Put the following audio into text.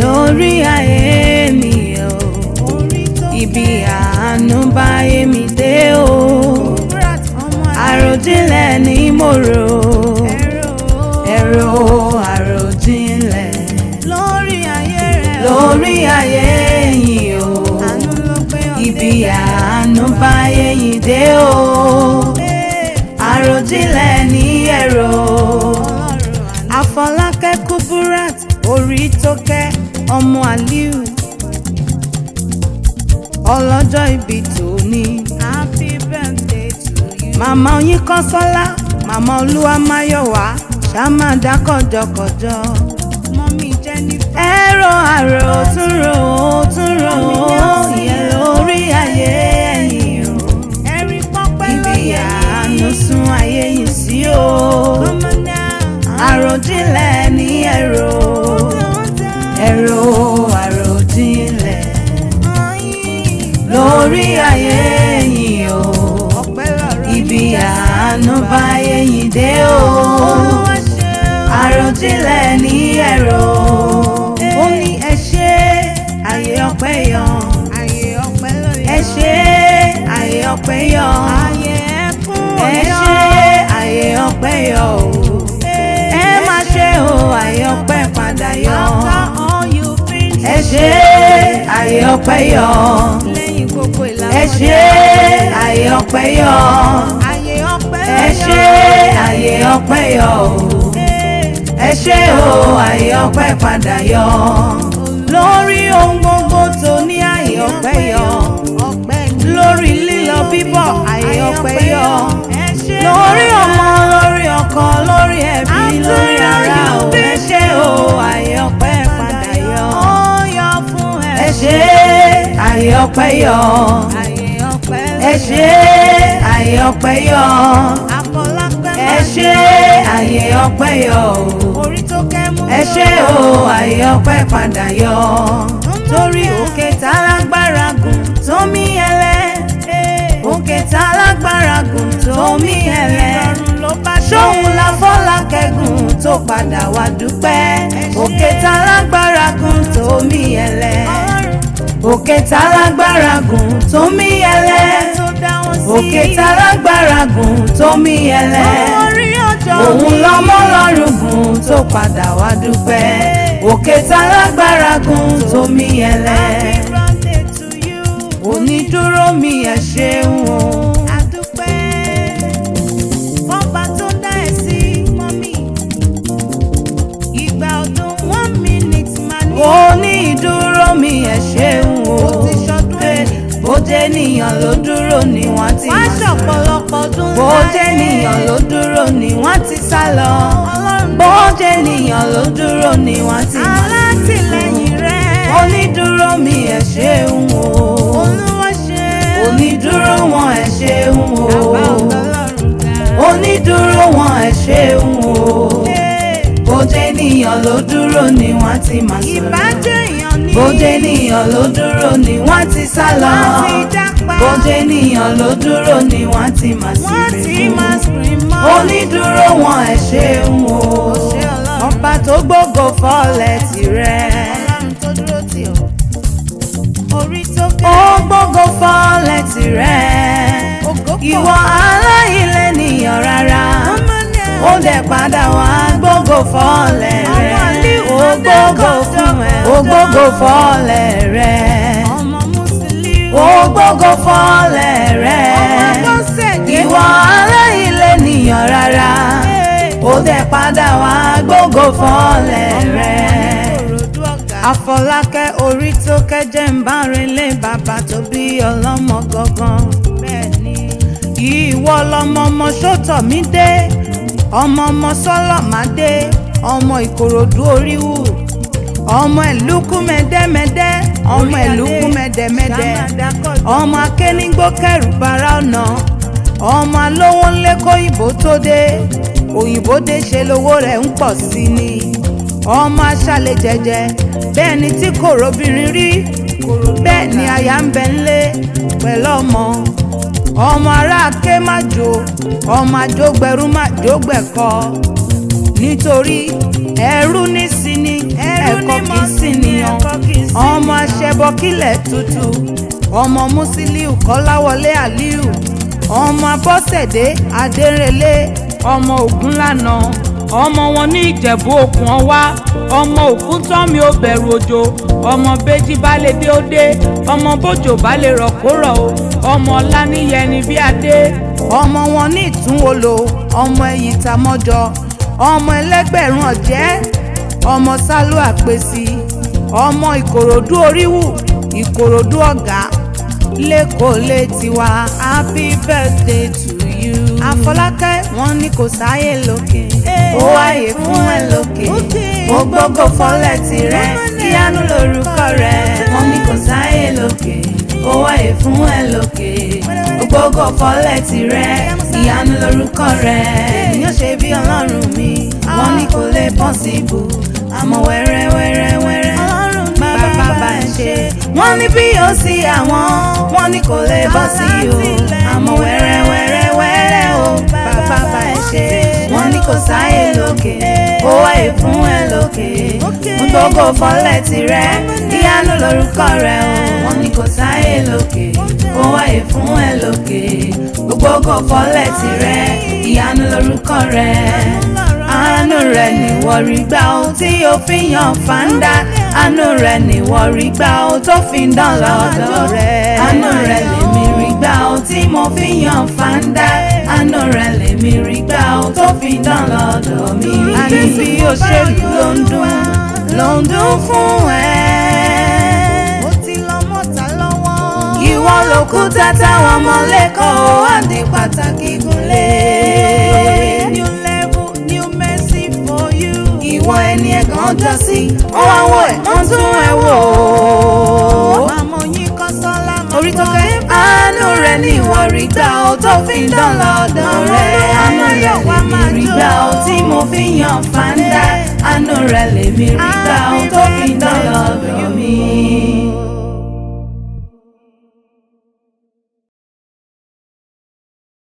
lórí ayé mi o, ibi àánú bá ayé mi dé o, àròjinlẹ̀ ni mo rò, ẹ̀rọ àròjinlẹ̀ lórí ayé yìí o, ibi àánú bá ayé yìí dé o, àròjinlẹ̀ ní ẹ̀rọ. Afolake Kuburat Oritoke ọmọ Alliu, ọlọ́jọ́ ìbí tòní, happy birthday to you. Màmá Oyin Kọ́sọ́lá, màmá Olúwa Máyọ̀wá, ṣàmàdá kọjọkọjọ. Mọ́mí Jennifer. Ẹ̀rọ àrò tún rò ìyẹn lórí ayé ẹ̀yìn o. Ẹ̀rí pọ́pẹ́ lóye ibi àánú sún ayé yìí sí o. Àròjinlẹ̀ ní ẹ̀rọ àròjinlẹ̀ lórí ayé yìí o, ibi àánú bá ayé yìí dé o, àròjinlẹ̀ ní ẹ̀rọ. Ó ní ẹ ṣé ayé ọpẹ́ yọ, ẹ ṣé ayé ọpẹ́ yọ, ẹ ṣé ayé ọpẹ́ yọ o, ẹ má ṣe o ayé ọpẹ́ padà yọ, ẹ ṣé ayé ọpẹ́ yọ, ẹ ṣé ayé ọpẹ́ yọ, ẹ ṣé ayé ọpẹ́ yọ o, ẹ ṣé o ayé ọpẹ́ padà yọ, lórí ohun gbogbo tó ní ayé ọpẹ́ yọ, lórí lílọ bíbọ̀ ayé ọpẹ́ yọ, lórí ọmọ, lórí ọkọ, lórí ẹbí, lórí ará o, ẹ ṣé o ayé ọpẹ́ padà yọ, ẹ ṣé ayé ọpẹ́ yọ, ẹ ṣé ayé ọpẹ́ yọ, ẹ ṣé ayé ọpẹ́ yọ o, ẹ ṣé o ayé ọpẹ́ padà yọ, torí òkè tálágbára gùn tó mí ẹlẹ́, òkè tálágbára gùn tó mí ẹlẹ́, ṣóhun la Afolake gùn tó padà wá dúpẹ́, òkè tálágbára gùn tó mí ẹlẹ́, òkè tálágbára gùn tó mí ẹlẹ́, òkè tálágbára gùn tó mí ẹlẹ́, òun lọ́mọ lọ́rùn gùn tó padà wá dúpẹ́, òkè tálágbára gùn tó mí ẹlẹ́. Onídúró mi ẹ ṣeun o, fọ́ba tó dá ẹ sí mọ́mí, ìgbà ọdún 1 minute máa ní. Onídúró mi ẹ ṣeun o, bójé ènìyàn ló dúró ni wọ́n ti máa sọ̀rọ̀, bójé ènìyàn ló dúró ni wọ́n ti sá lọ, bójé ènìyàn ló dúró ni wọ́n ti máa sọ̀rọ̀. Alátìlẹ́yìn rẹ̀ onídúró mi ẹ ṣeun o, onídúró wọn ẹ ṣeun o, onídúró wọn ẹ ṣeun o, bójé ènìyàn ló dúró ni wọ́n ti máa sọ̀rọ̀, bójé ènìyàn ló dúró ni wọ́n ti sá lọ, bójé ènìyàn ló dúró ni wọ́n ti máa sìnkú, onídúró wọn ẹ ṣeun o, ọba tó gbógo fọ́lẹ̀ tirẹ̀, ó gbógo fọ́lẹ̀ tirẹ̀, ìwọ aláìlẹ́nìyàn rárá, ó dẹ̀ padà wá gbógo fọ́lẹ̀ rẹ̀, ó gbógo fún ẹ, ó gbógo fọ́lẹ̀ rẹ̀, ó gbógo fọ́lẹ̀ rẹ̀, ìwọ aláìlẹ́nìyàn rárá, ó dẹ̀ padà wá gbógo fọ́lẹ̀ rẹ̀. Afolake Oritoke jẹ́ ń bá relé bàbá tó bí ọlọ́mọ gangan. Ìwọ lọmọ ọmọ sọ́tọ̀ mi dé, ọmọ ọmọ sọ́lọ̀ má dé, ọmọ Ikorodu oríwù, ọmọ ìlúkú mẹ́dẹ́mẹ́dẹ́, ọmọ ìlúkú mẹ́dẹ́mẹ́dẹ́, ọmọ akénígbó kẹrù bara ọ̀nà, ọmọ alówó ńlẹ́kọ́ òyìnbó tó dé, òyìnbó dé ṣe lówó rẹ̀ ń pọ̀ sí ni, ọmọ aṣálẹ̀ jẹjẹ bẹ́ẹ̀ ni tí kò róbìnrin rí, bẹ́ẹ̀ ni aya ń bẹ ńlé pẹ̀lú ọmọ ará ké má jó, ọmọ àjógbẹrú má jógbẹ̀kọ, nítorí ẹrú nísìnyí ẹrú ẹ̀kọ́ kì í sì níyàn ọmọ aṣẹ́bọ kílẹ̀ tutù ọmọ Musiliu Kọ́láwọlé Alliu ọmọ Abọ́sẹ̀dé Adérelé ọmọ Ògúnlànà ọmọ wọn ní Ìjẹ̀bú Okun ọwá ọmọ òkú tọ́mi ó bẹ̀rù òjò ọmọ Béjì balẹ̀ dé ó dé ọmọ bójò balẹ̀ rọ̀ kó rọ̀ o ọmọ Ọláníyẹni bí adé ọmọ wọn ní Ìtúnwòlò ọmọ Ẹ̀yìtà mọ́jọ ọmọ Ẹlẹ́gbẹ̀rún ọ̀jẹ́ ọmọ Sálú Àpèsì ọmọ Ìkòròdú Oríwù Ìkòròdú Ọ̀gá lẹ́kọ̀ọ́ létí wa happy birthday to you. Àfọlákẹ́ wọ́n ní kò sáyé lókè ó wáyé fún ẹ lókè ògbógbò fọlẹ̀ tirẹ̀ ìyanu lórúkọ rẹ̀ wọ́n ní kò sáyé lókè ó wáyé fún ẹ lókè ògbógbò fọlẹ̀ tirẹ̀ ìyanu lórúkọ rẹ̀ ènìyàn ṣe bí Ọlọ́run mi wọ́n ní kò lè possible àmọ́ wẹ́rẹ́wẹ́rẹ́wẹ́rẹ́ bàbá bá ẹ ṣe wọ́n ní bí ó sí àwọn wọ́n ní kò lè bọ́ sí o àmọ́ wẹ́rẹ́wẹ́rẹ́wẹ́rẹ́ o bàbá bá ẹ ṣe wọ́n ní kò sáyé lókè ó wáyé fún ẹ lókè gbogbo fọlẹ̀ tirẹ̀ ìyanu lórúkọ rẹ̀ o wọ́n ní kò sáyé lókè ó wáyé fún ẹ lókè gbogbo fọlẹ̀ tirẹ̀ ìyanu lórúkọ rẹ̀ àánú rẹ̀ ni wọ́n rí gbà ó tí ó fi yan fàǹdà àánú rẹ̀ ni wọ́n rí gbà ó tó fi ń dán lọ́dọ̀ rẹ̀ àánú rẹ̀ lèmi rí gbà ó tí mo fi yan fàǹdà àánú rẹ̀ lèmi rí gbà ó tó fi ń dán lọ́dọ̀ mi. àní bí òṣèlú ló ń dún fún ẹ. ó ti lọ mọ́ta lọ́wọ́. ìwọ lòkúta táwọn ọmọ lẹ́kọ̀ọ́ àdé pàtàkì gúnlẹ̀. ìwọ ẹni ẹ̀gàn ọjọ́ sí wọ́n wá wọ̀ ẹ̀ wọ́n tún ẹ̀ wò ó. màmá yín kọ́ sọ́lá Oritoke. àánú rẹ̀ ni ìwọ rí gbà ó tó fi ń dán lọ́dọ̀ rẹ̀ àánú rẹ̀ lèmi rí gbà ó tí mo fi yan fàǹdà àánú rẹ̀ lèmi rí gbà ó tó fi ń dán lọ́dọ̀ mi.